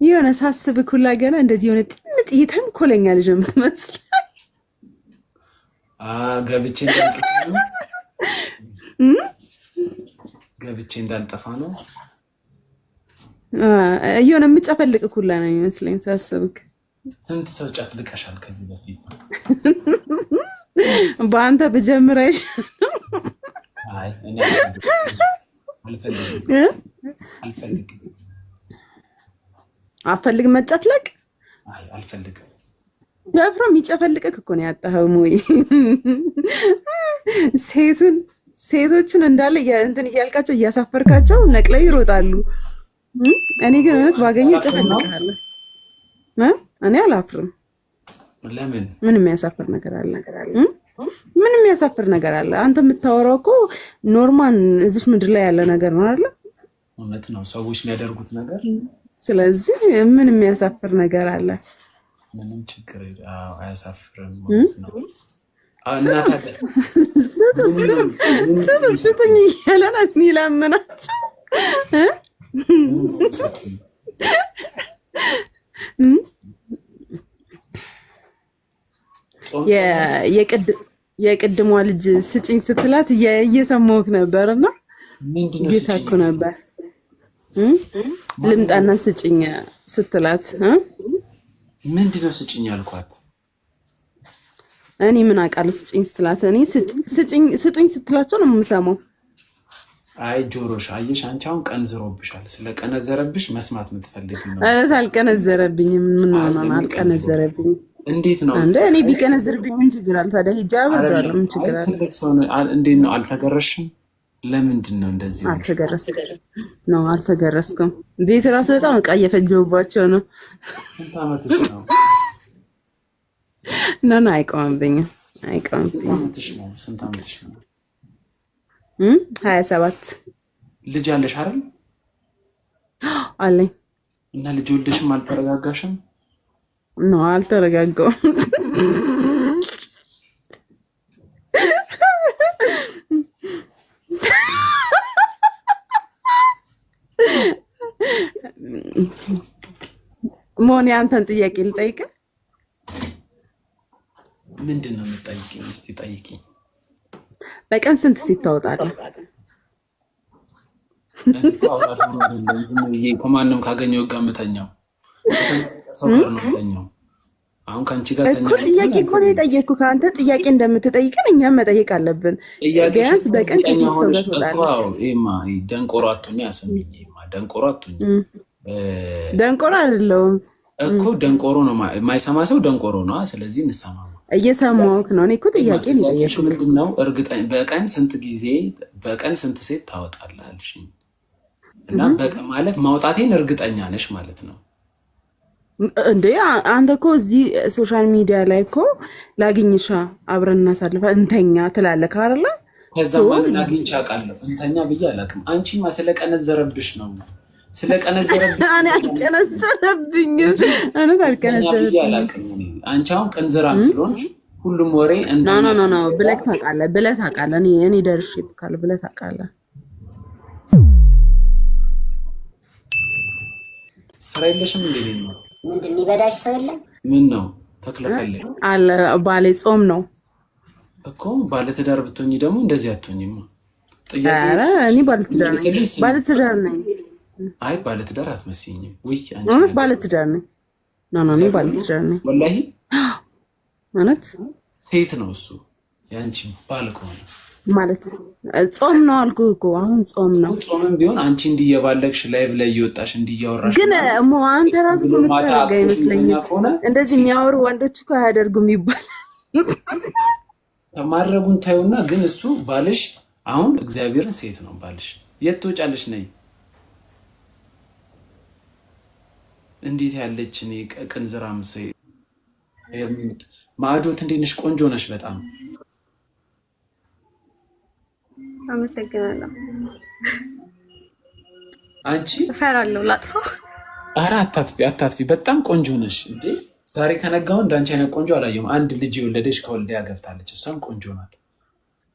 የሆነ ሳስብክ ሁላ ገና እንደዚህ የሆነ ጥንጥ የተንኮለኛ ልጅ የምትመስል ገብቼ እንዳልጠፋ ነው። የሆነ የምጨፈልቅክ ሁላ ነው የሚመስለኝ ሳስብክ። ስንት ሰው ጨፍልቀሻል ከዚህ በፊት? በአንተ ብጀምር አይሻልም? አይ እኔ አልፈልግም። አልፈልግም መጨፍለቅ? አይ አልፈልግም። ደፍሮ የሚጨፈልቅክ እኮ ነው ያጣኸው። ሞይ ሴቶችን እንዳለ እንትን እያልካቸው እያሳፈርካቸው ነቅለው ይሮጣሉ። እኔ ግን እውነት ባገኘው ጨፈልቅሃለሁ። እኔ አላፍርም። ለምን? ምን የሚያሳፍር ነገር አለ? ምን የሚያሳፍር ነገር አለ? አንተ የምታወራው እኮ ኖርማል እዚች ምድር ላይ ያለ ነገር ነው አይደል? እውነት ነው፣ ሰዎች የሚያደርጉት ነገር። ስለዚህ ምን የሚያሳፍር ነገር አለ? ምንም ችግር አያሳፍርም። ስጡኝ እያለ ናት የሚለምናቸው። የቅድሟ ልጅ ስጭኝ ስትላት እየሰማሁህ ነበር እና እየሳኩ ነበር። ልምጣና ስጭኝ ስትላት ምንድነው ስጭኝ አልኳት። እኔ ምን አውቃለሁ ስጭኝ ስትላት። እኔ ስጡኝ ስትላቸው ነው የምሰማው። አይ ጆሮሽ አየሽ፣ አንቺ አሁን ቀንዝሮብሻል። ስለቀነዘረብሽ መስማት የምትፈልጊ ነው። አልቀነዘረብኝም። ምን ሆነ? አልቀነዘረብኝም። እንዴት ነው እንደ እኔ ቢቀነዝርብኝ ምን ችግር አለ ታዲያ? ሂጃብ አድርጋለሁ፣ ምን ችግር አለ? እንዴት ነው? አልተገረሽም? ለምንድን ነው እንደዚህ? አልተገረስኩም። ቤት ራሱ በጣም ዕቃ እየፈጀሁባቸው ነው። ስንት ዓመትሽ ነው? አይቆምብኝም። ስንት ዓመትሽ ነው? 27 ልጅ አለሽ አይደል? አለኝ። እና ልጅ ወልደሽም አልተረጋጋሽም? አልተረጋጋሁም። ሞኒ አንተን ጥያቄ ልጠይቅህ። ምንድን ነው የምትጠይቂኝ? እስኪ ጠይቂኝ። በቀን ስንት ሴት ታወጣለህ? ከማንም ካገኘው ጋር የምተኛው አሁን ከአንቺ ጋር ጥያቄ እኮ ነው የጠየቅኩህ። ከአንተ ጥያቄ እንደምትጠይቀን እኛም መጠየቅ አለብን። ቢያንስ በቀን ከስንት ሰው ጋር ትወጣለህ? ደንቆሮ አትሁኝ። ደንቆሮ አትሁኝ። ደንቆሮ አይደለሁም እኮ ደንቆሮ ነው የማይሰማ ሰው ደንቆሮ ነው። ስለዚህ እንሰማ እየሰማሁህ ነው። እኔ እኮ ጥያቄ ነው የጠየቅኩህ። ምንድን ነው እርግጠኛ በቀን ስንት ሴት ታወጣለህ አልሽኝ እና በቀን ማለት ማውጣቴን እርግጠኛ ነሽ ማለት ነው እንዴ? አንተ እኮ እዚህ ሶሻል ሚዲያ ላይ እኮ ላግኝሻ አብረን እናሳልፋ እንተኛ ትላለህ አይደለ? ከዛ ማለት አግኝቼ አውቃለሁ። እንተኛ ብዬ አላውቅም። አንቺማ ስለቀነዘረብሽ ነው። ስለቀነዘረብኝ እኔ አልቀነዘረብኝም። እኔ አልቀነዘረብኝም። አንቺ አሁን ቅንዝራም ስለሆንሽ ሁሉም ወሬ ኖ ብለህ ታውቃለህ። እኔ ደርሼብካለሁ ብለህ ታውቃለህ። ስራ የለሽም እንዴ? ነው ምንድን ይበዳሽ ሰው የለም? ምን ነው ተክለፈለሽ አለ ባሌ ጾም ነው እኮ። ባለትዳር ብትሆኚ ደግሞ እንደዚህ አትሆኚማ። ኧረ እኔ ባለትዳር ነኝ። አይ ባለትዳር አትመስይኝም። ወይ አንቺ ባለትዳር ነኝ። እኔ ባለትዳር ነኝ ወላሂ። ማለት ሴት ነው እሱ ያንቺ ባል ከሆነ ማለት ጾም ነው አልኩህ እኮ። አሁን ጾም ነው። ጾምም ቢሆን አንቺ እንዲየባለግሽ ላይቭ ላይ እየወጣሽ እንዲያወራሽ ግን አንተ ራሱ ምታረጋ ይመስለኛል። እንደዚህ የሚያወሩ ወንዶች እኮ አያደርጉም ይባላል። ተማረጉን ታዩና ግን እሱ ባልሽ አሁን እግዚአብሔርን ሴት ነው ባልሽ። የት ትወጫለሽ? ነይ እንዴት ያለች እኔ ቅንዝራም ማዕዶት እንዴት ነሽ? ቆንጆ ነሽ በጣም አመሰግናለሁ። አንቺ እፈራለሁ ላጥፋው። ኧረ አታጥፊ። በጣም ቆንጆ ነሽ እንዴ! ዛሬ ከነጋው እንዳንቺ አይነት ቆንጆ አላየሁም። አንድ ልጅ የወለደች ከወልዲያ ገብታለች። እሷም ቆንጆ ናት።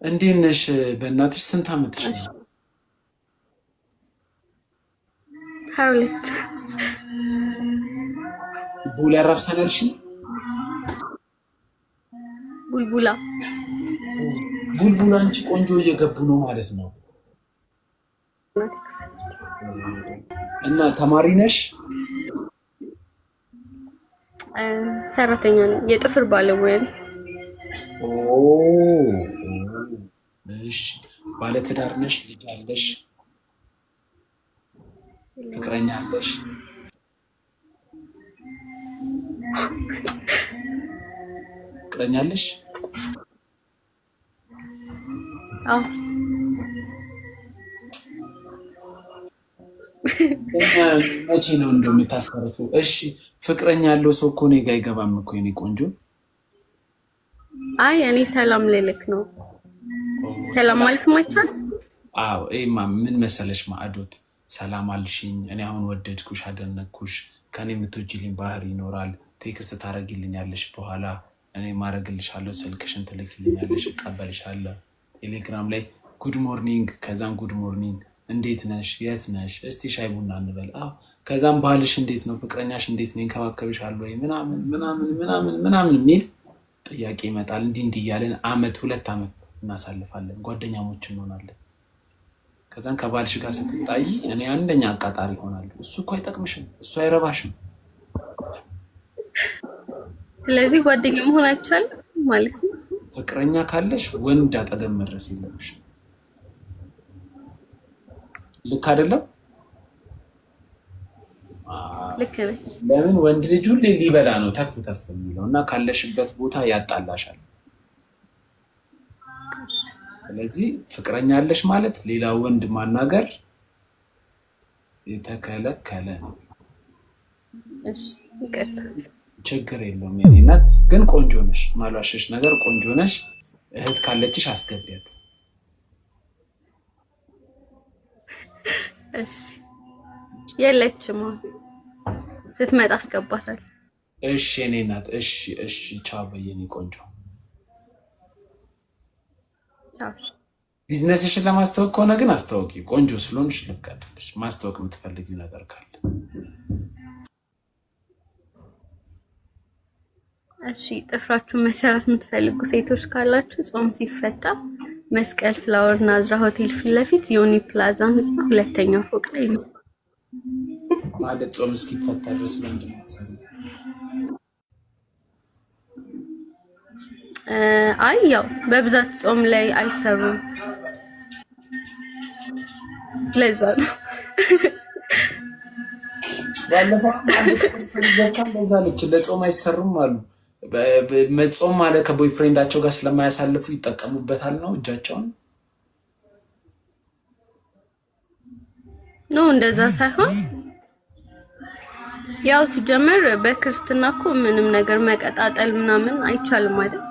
እንዴት ነሽ? በእናትሽ ስንት ዓመትሽ ነው? 22 ቡል ያራፍሳል አልሽኝ? ቡልቡላ ቡልቡላ አንቺ ቆንጆ እየገቡ ነው ማለት ነው። እና ተማሪ ነሽ? ሰራተኛ ነኝ። የጥፍር ባለሙያ ነኝ። እሺ ባለትዳር ነሽ? ልጅ አለሽ? ፍቅረኛ አለሽ? ፍቅረኛ አለሽ? አዎ። መቼ ነው እንደው የምታስተርፉ? እሺ ፍቅረኛ ያለው ሰው እኮ እኔ ጋ አይገባም እኮ የኔ ቆንጆ። አይ እኔ ሰላም ልልክ ነው። ሰላም ማለት ማይቻል? አዎ ኤማ ምን መሰለሽ ማዕዶት ሰላም አልሽኝ። እኔ አሁን ወደድኩሽ፣ አደነኩሽ። ከኔ የምትወጂልኝ ባህሪ ይኖራል። ቴክስት ታረጊልኛለሽ፣ በኋላ እኔ ማረግልሻለሁ። ስልክሽን ትልክልኛለሽ፣ እቀበልሻለሁ። ቴሌግራም ላይ ጉድ ሞርኒንግ፣ ከዛም ጉድ ሞርኒንግ፣ እንዴት ነሽ? የት ነሽ? እስቲ ሻይ ቡና እንበል። አዎ ከዛም ባልሽ እንዴት ነው? ፍቅረኛሽ እንዴት ነው? ይንከባከብሻል ወይ? ምናምን ምናምን ምናምን ምናምን የሚል ጥያቄ ይመጣል። እንዲህ እንዲህ እያለን 1-2 ዓመት እናሳልፋለን። ጓደኛሞች እንሆናለን። ከዛን ከባልሽ ጋር ስትጣይ እኔ አንደኛ አቃጣሪ ይሆናል። እሱ እኮ አይጠቅምሽም፣ እሱ አይረባሽም። ስለዚህ ጓደኛ መሆን አይቻልም ማለት ነው። ፍቅረኛ ካለሽ ወንድ አጠገብ መድረስ የለብሽም። ልክ አይደለም? ልክ ነህ። ለምን ወንድ ልጅ ሁሌ ሊበላ ነው ተፍ ተፍ የሚለው እና ካለሽበት ቦታ ያጣላሻል። ስለዚህ ፍቅረኛ አለሽ ማለት ሌላ ወንድ ማናገር የተከለከለ ነው። እሺ ይቅርታ። ችግር የለውም የኔ እናት። ግን ቆንጆ ነሽ፣ ማሏሸሽ ነገር ቆንጆ ነሽ። እህት ካለችሽ አስገቢያት። እሺ የለችም፣ ስትመጣ አስገባታል። እሺ የኔ እናት። እሺ እሺ። ቻው በየኔ ቆንጆ። ቻው። ቢዝነስሽን ለማስተዋወቅ ከሆነ ግን አስተዋወቂ። ቆንጆ ስለሆንሽ ልቀጥልሽ። ማስተዋወቅ የምትፈልጊው ነገር ካለ እሺ። ጥፍራችሁን መሰራት የምትፈልጉ ሴቶች ካላችሁ ጾም ሲፈታ መስቀል ፍላወር ናዝራ ሆቴል ፊት ለፊት ዮኒ ፕላዛ ህንፃ 2ኛ ፎቅ ላይ ነው። ማለት ጾም እስኪፈታ ድረስ ለምንድን ነው የምትሰሪው? አይ ያው በብዛት ጾም ላይ አይሰሩም፣ ለዛ ነው። ባለፈው በዛ ልጅ ለጾም አይሰሩም አሉ። መጾም ማለት ከቦይፍሬንዳቸው ጋር ስለማያሳልፉ ይጠቀሙበታል ነው እጃቸውን። ኖ እንደዛ ሳይሆን ያው ሲጀመር በክርስትና እኮ ምንም ነገር መቀጣጠል ምናምን አይቻልም አይደል?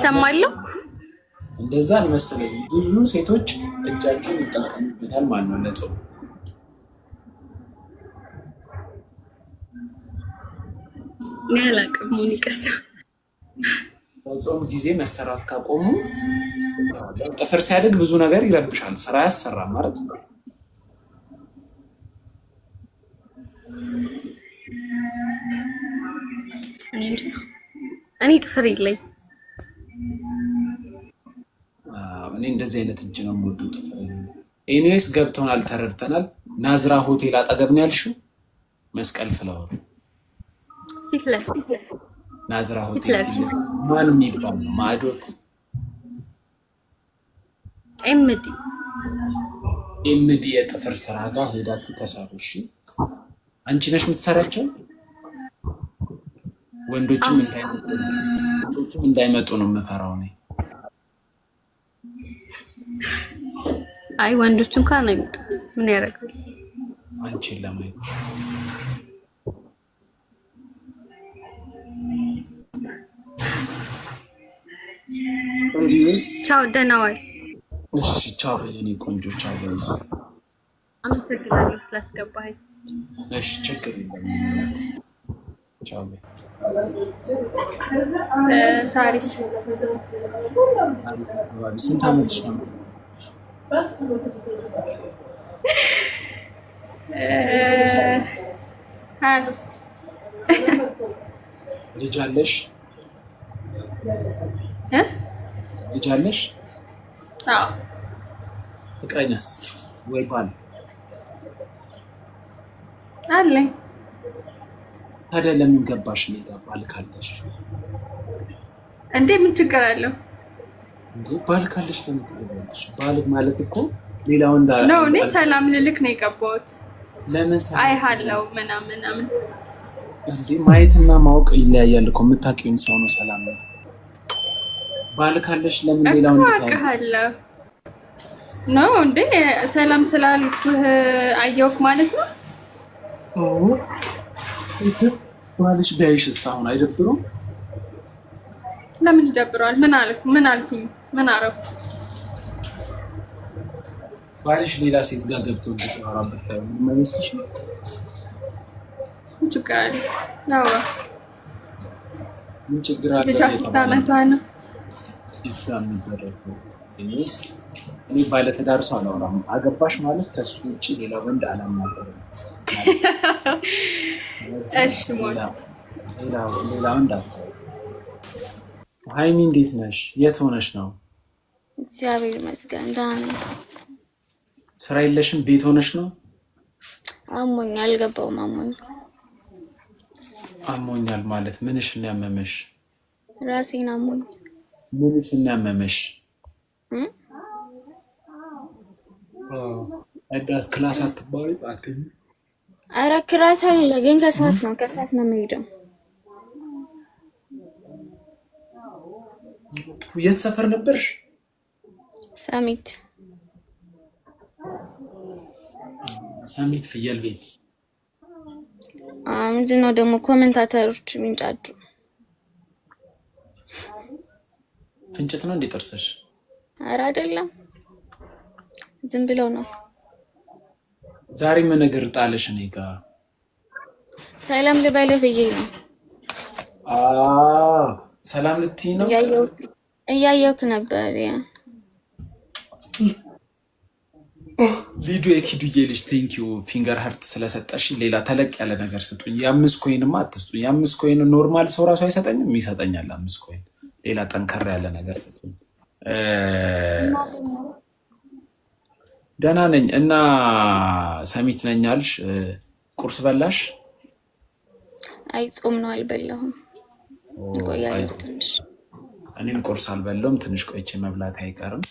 ሰማለሁ። እንደዛ አልመሰለኝም። ብዙ ሴቶች እጃቸውን ይጠቀሙበታል ማለት ነው ለጾም። ያላቅም ይቅርታ። በጾም ጊዜ መሰራት ካቆሙ ጥፍር ሲያድግ ብዙ ነገር ይረብሻል። ስራ ያሰራም ማለት ነው። እኔ ጥፍር የለኝ። እኔ እንደዚህ አይነት እጅ ነው የምወደው ጥፍር። ኤኒዌይስ ገብቶናል፣ ተረድተናል። ናዝራ ሆቴል አጠገብ ነው ያልሽው? መስቀል ፍላወር ፊት ለፊት ናዝራ ሆቴል ማን የሚባል ነው? ማዕዶት ኤምዲ የጥፍር ስራ ጋር ሄዳችሁ ተሰሩ። እሺ አንቺ ነሽ የምትሰራቸው? ወንዶችም እንዳይመጡ ነው የምፈራው እኔ። አይ ወንዶች እንኳን አይመጡ። ምን ያደርጋል አንቺን ለማየት። ቻው፣ ደህና ዋል። እሺ ቻው የኔ ቆንጆ፣ ቻው በይሱ። አመሰግናለሁ ስላስገባኸኝ። እሺ ችግር የለም። ቻው በይ። ሳሪስ ስንት ዓመትሽ ነው? 23 ልጅ አለሽ? ልጅ አለሽ? አዎ። ፍቅረኛስ ወይ ባል አለኝ። ታዲያ ለምን ገባሽ? ነው ባል ካለሽ እንዴ ምን ችግር አለው? እንዴ ባል ካለሽ ለምን ትገባለሽ? ባል ማለት እኮ ሌላው እንዳለ ነው። እኔ ሰላም ልልክ ነው የገባሁት። ለምን ሰላም አይሃለው ምናምን እንዴ ማየትና ማወቅ ይለያያል እኮ። የምታውቂውን ሰው ነው ሰላም ነው። ባል ካለሽ ለምን ሌላው እንድታውቃለህ ነው እንዴ? ሰላም ስላልኩህ አየሁክ ማለት ነው። ባልሽ ቢያይሽስ አሁን አይደብረውም? ለምን ይደብረዋል? ምን አልኩኝ? ምን አረኩ? ባልሽ ሌላ ሴት ጋር ገብቶ እንድታወራበት ምን አይመስልሽ ነው? ምን ችግር አለ? ያው ምን ችግር አለ? ልጅ 10 ዓመቷ ነው። እኔ ባለትዳር ሰው አላወራም። አገባሽ ማለት ከሱ ውጭ ሌላ ወንድ አላማክርም። እሺ ሞላ ሌላ ወንድ አታውቅም። ሀይሚ እንዴት ነሽ? የት ሆነሽ ነው? እግዚአብሔር ይመስገን ደህና ነኝ። ስራ የለሽም? ቤት ሆነሽ ነው? አሞኛል። አልገባውም። አሞኛል ማለት ምንሽ ነው ያመመሽ? ራሴን አሞኝ። ምንሽ ነው ያመመሽ? አዳስ ክላስ አትባሪ አትኝ። ኧረ ክላስ አለ ግን ከሰዓት ነው የምሄደው። የት ሰፈር ነበርሽ? ሰሚት ፍየል ቤት። ምንድን ነው ደግሞ ኮሜንታተሮች የሚንጫጩ? ፍንጭት ነው እንዴ ጥርስሽ? ኧረ አይደለም ዝም ብለው ነው። ዛሬ ምን ነገር ጣለሽ? እኔ ጋ ሰላም ልበልህ ብዬ ነው። ሰላም ልትይ ነው? እያየሁክ ነበር። ሊዱ የኪዱዬ ልጅ ቴንኪዩ ፊንገር ሀርት ስለሰጠሽ። ሌላ ተለቅ ያለ ነገር ስጡኝ። የ5 ኮይንማ አትስጡኝ። የ5 ኮይን ኖርማል ሰው ራሱ አይሰጠኝም፣ ይሰጠኛል 5 ኮይን። ሌላ ጠንከር ያለ ነገር ስጡኝ። ደህና ነኝ እና ሰሚት ነኝ አልሽ። ቁርስ በላሽ? አይ ጾም ነው አልበላሁም። ቆያለሁ ትንሽ። እኔም ቁርስ አልበላሁም፣ ትንሽ ቆይቼ መብላት አይቀርም።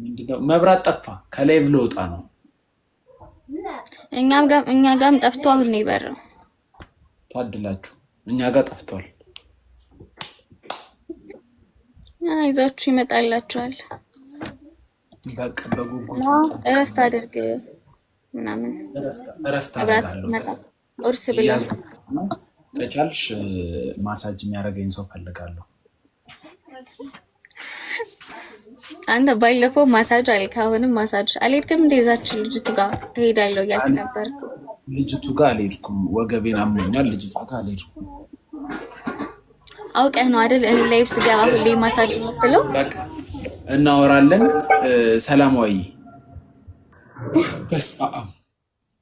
ምንድነው መብራት ጠፋ። ከላይ ብሎ ወጣ ነው። እኛ ጋርም ጠፍቶ አሁን ነው የበራው። ታድላችሁ፣ እኛ ጋር ጠፍቷል። ይዛችሁ ይመጣላችኋል። በቃ በጉጉት እረፍት አድርግ ምናምን። እረፍት አድርጋለሁ። ቁርስ ብላ ከቻልሽ ማሳጅ የሚያደርገኝ ሰው ፈልጋለሁ። አንተ ባለፈው ማሳጅ አልክ፣ አሁንም ማሳጅ አልሄድክም? እንደዛችን ልጅቱ ጋር እሄዳለሁ እያልክ ነበር። ልጅቱ ጋር አልሄድኩም፣ ወገቤን አሞኛል። ልጅቱ ጋር አልሄድኩም። አውቀህ ነው አይደል? እኔ ላይፍ ስገባ ሁሌ ማሳጅ የምትለው። በቃ እናወራለን። ሰላማዊ በስመ አብ።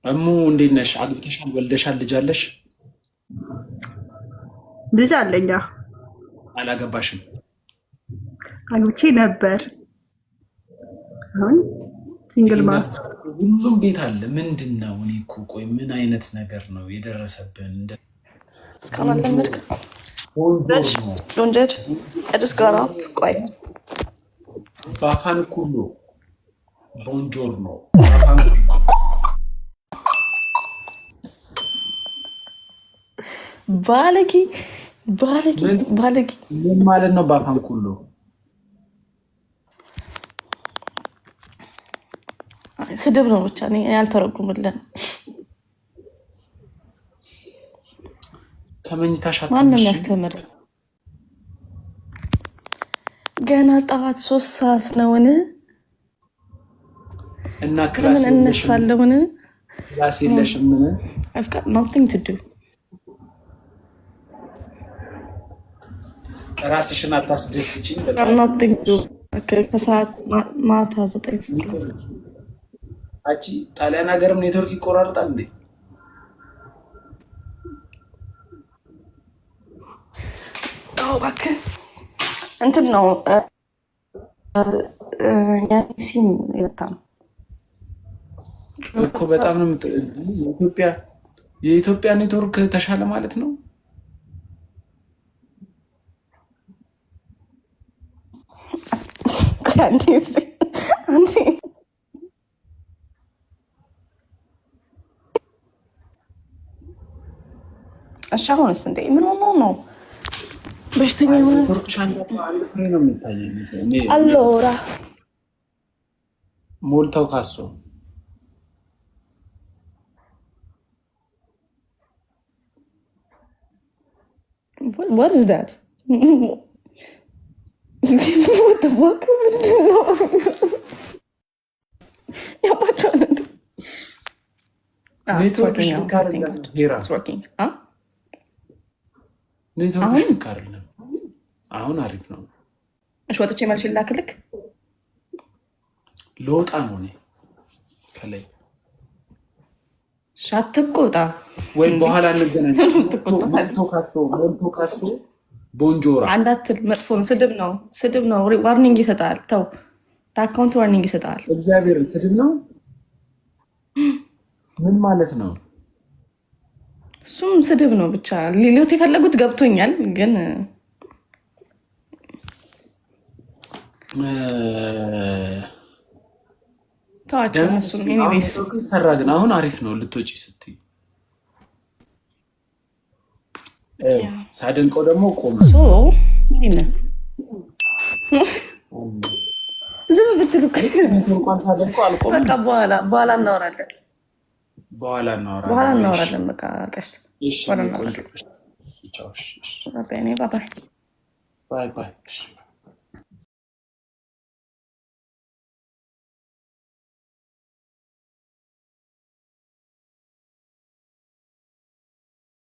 እሙ እንዴት ነሽ? አግብተሻል? ወልደሻል? ልጅ አለሽ? ልጅ አለኝ። አላገባሽም? አግብቼ ነበር። አሁን ሲንግል ማም። ሁሉም ቤት አለ። ምንድን ነው? እኔ እኮ ቆይ ምን አይነት ነገር ነው የደረሰብን? ሎንጀድ እድስ ጋራ ቆይ ባፋን ኩሉ ቦንጆር ነው። ባለጊ ምን ማለት ነው? ባፋን ኩሉ ስድብ ነው ብቻ እኔ ያልተረጉምልን። ከመኝታሽ ማንም ያስተምር? ገና ጠዋት 3 ሰዓት ነውን? እና ክላስ እንነሳለውን? ክላስ የለሽም? ምን I've got nothing to do። ራስሽን አታስደስችኝ። nothing to do። ከሰዓት ማታ 9 አንቺ ጣሊያን ሀገርም ኔትወርክ ይቆራረጣል እንዴ? እባክህ እንትን ነው ሲም ይወጣል እኮ በጣም ነው የኢትዮጵያ ኔትወርክ ተሻለ ማለት ነው። እሺ አሁንስ እንደ ምን ሆኖ ነው በሽተኛ ነው? አሎራ ሞልታው ካሶ What is that? What the fuck? No. ኔትወርክ አሁን አሪፍ ነው። እሺ ወጥቼ መልሽ ላክልክ። ለወጣ ነው እኔ ከላይ ሻትቆጣ ወይ በኋላ እንገናኝ። ሞልቶ ካሶ ቦንጆራ አንዳትል መጥፎ ነው። ስድብ ነው። ዋርኒንግ ይሰጣል። ተው አካውንት ዋርኒንግ ይሰጣል። እግዚአብሔር ስድብ ነው። ምን ማለት ነው? እሱም ስድብ ነው። ብቻ ሊሉት የፈለጉት ገብቶኛል ግን ሰራ ግን አሁን አሪፍ ነው። ልትወጪ ስትይ ሳደንቀው ደግሞ ቆመ። ዝም ብትሉ እንኳን ሳደንቀው አልቆመም። በቃ በኋላ እናወራለን። በቃ ቀሽ እሺ፣ ቆንጆ። ቻው። እሺ፣ ባይ ባይ።